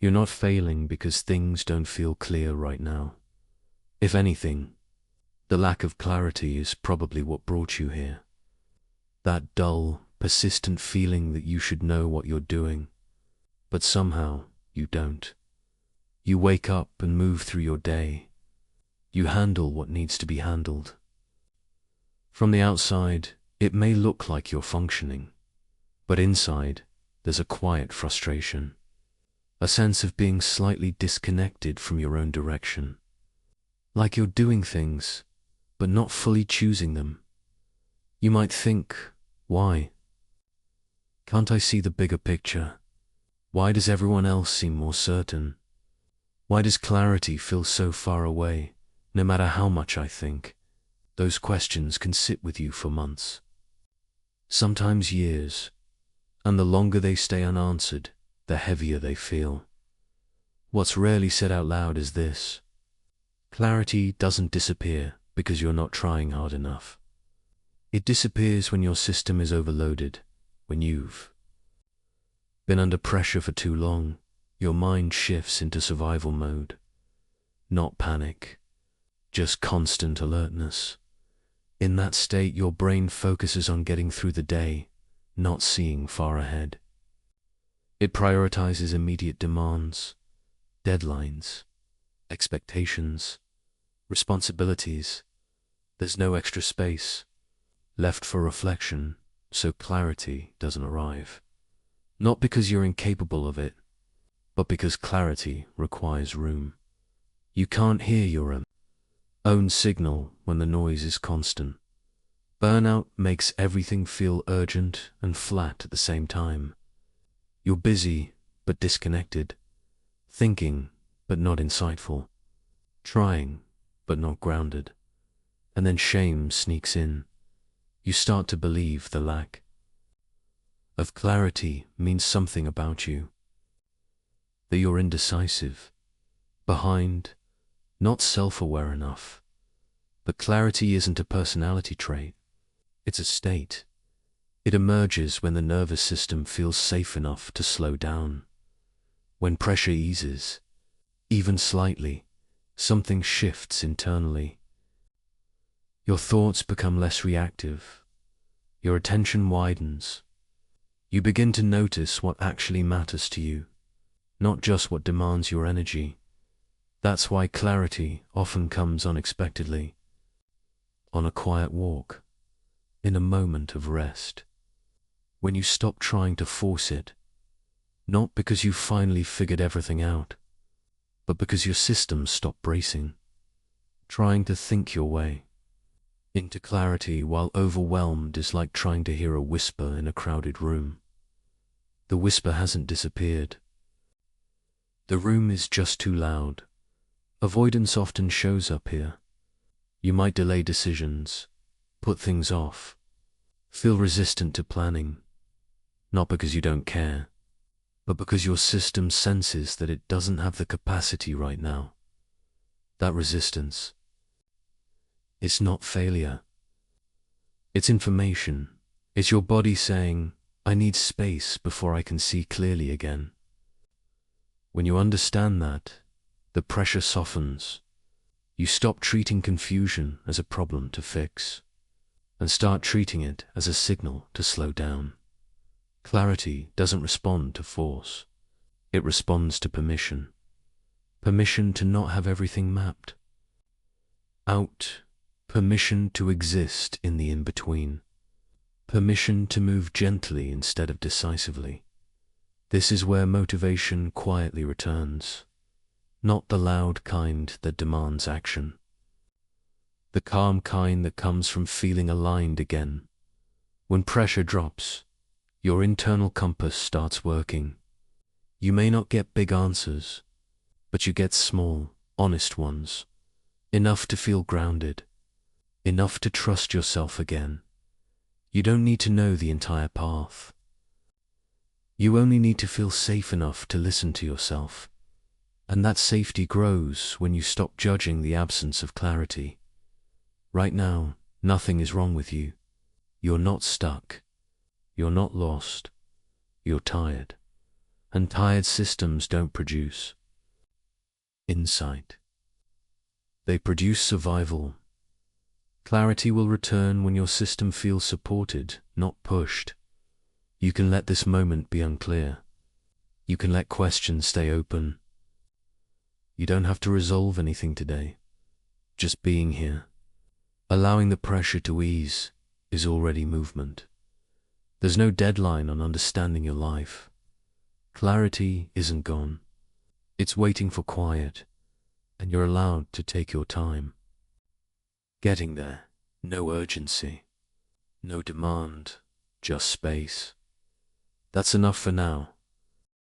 You're not failing because things don't feel clear right now. If anything, the lack of clarity is probably what brought you here. That dull, persistent feeling that you should know what you're doing, but somehow you don't. You wake up and move through your day. You handle what needs to be handled. From the outside, it may look like you're functioning, but inside, there's a quiet frustration, a sense of being slightly disconnected from your own direction. Like you're doing things, but not fully choosing them. You might think, why? Can't I see the bigger picture? Why does everyone else seem more certain? Why does clarity feel so far away, no matter how much I think? Those questions can sit with you for months, sometimes years, and the longer they stay unanswered, the heavier they feel. What's rarely said out loud is this: clarity doesn't disappear because you're not trying hard enough. It disappears when your system is overloaded, when you've been under pressure for too long. Your mind shifts into survival mode. Not panic, just constant alertness. In that state, your brain focuses on getting through the day, not seeing far ahead. It prioritizes immediate demands, deadlines, expectations, responsibilities. There's no extra space left for reflection, so clarity doesn't arrive. Not because you're incapable of it, but because clarity requires room. You can't hear your own signal when the noise is constant. Burnout makes everything feel urgent and flat at the same time. You're busy but disconnected, thinking but not insightful, trying but not grounded. And then shame sneaks in. You start to believe the lack of clarity means something about you, that you're indecisive, behind, not self-aware enough. But clarity isn't a personality trait, it's a state. It emerges when the nervous system feels safe enough to slow down. When pressure eases, even slightly, something shifts internally. Your thoughts become less reactive. Your attention widens. You begin to notice what actually matters to you, not just what demands your energy. That's why clarity often comes unexpectedly, on a quiet walk, in a moment of rest, when you stop trying to force it, not because you finally figured everything out, but because your system stopped bracing, trying to think your way into clarity while overwhelmed is like trying to hear a whisper in a crowded room. The whisper hasn't disappeared. The room is just too loud. Avoidance often shows up here. You might delay decisions, put things off, feel resistant to planning, not because you don't care, but because your system senses that it doesn't have the capacity right now. That resistance, it's not failure. It's information. It's your body saying, I need space before I can see clearly again. When you understand that, the pressure softens. You stop treating confusion as a problem to fix, and start treating it as a signal to slow down. Clarity doesn't respond to force. It responds to permission. Permission to not have everything mapped out. Permission to exist in the in-between. Permission to move gently instead of decisively. This is where motivation quietly returns. Not the loud kind that demands action. The calm kind that comes from feeling aligned again. When pressure drops, your internal compass starts working. You may not get big answers, but you get small, honest ones. Enough to feel grounded. Enough to trust yourself again. You don't need to know the entire path. You only need to feel safe enough to listen to yourself. And that safety grows when you stop judging the absence of clarity. Right now, nothing is wrong with you. You're not stuck. You're not lost. You're tired. and tired systems don't produce insight. They produce survival. Clarity will return when your system feels supported, not pushed. You can let this moment be unclear. You can let questions stay open. You don't have to resolve anything today. Just being here, allowing the pressure to ease, is already movement. There's no deadline on understanding your life. Clarity isn't gone. It's waiting for quiet, and you're allowed to take your time. Getting there, no urgency, no demand, just space. That's enough for now.